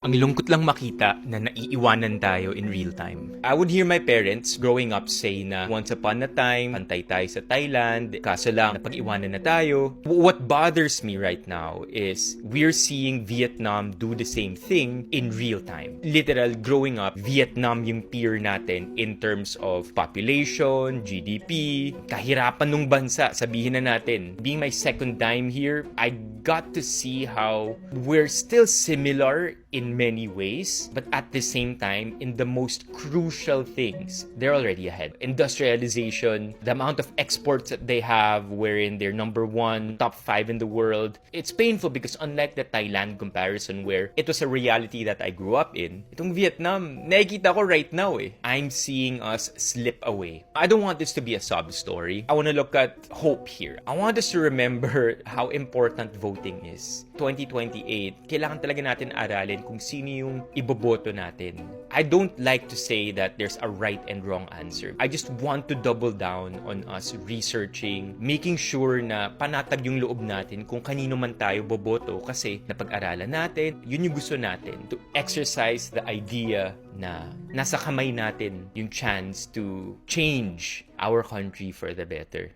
Ang lungkot lang makita na naiiwanan tayo in real time. I would hear my parents growing up say na once upon a time, pantay tayo sa Thailand, kaso lang napag-iwanan na tayo. What bothers me right now is we're seeing Vietnam do the same thing in real time. Literal, growing up, Vietnam yung peer natin in terms of population, GDP, kahirapan ng bansa, sabihin na natin. Being my second time here, I got to see how we're still similar in many ways, but at the same time, in the most crucial things, they're already ahead. Industrialization, the amount of exports that they have, wherein they're number one, top 5 in the world. It's painful because unlike the Thailand comparison where it was a reality that I grew up in, itong Vietnam, nakikita ko right now eh. I'm seeing us slip away. I don't want this to be a sob story. I want to look at hope here. I want us to remember how important voting is. 2028, kailangan talaga natin aralin kung sino yung iboboto natin. I don't like to say that there's a right and wrong answer. I just want to double down on us researching, making sure na panatag yung loob natin kung kanino man tayo boboto kasi napag-aralan natin, yun yung gusto natin. To exercise the idea na nasa kamay natin yung chance to change our country for the better.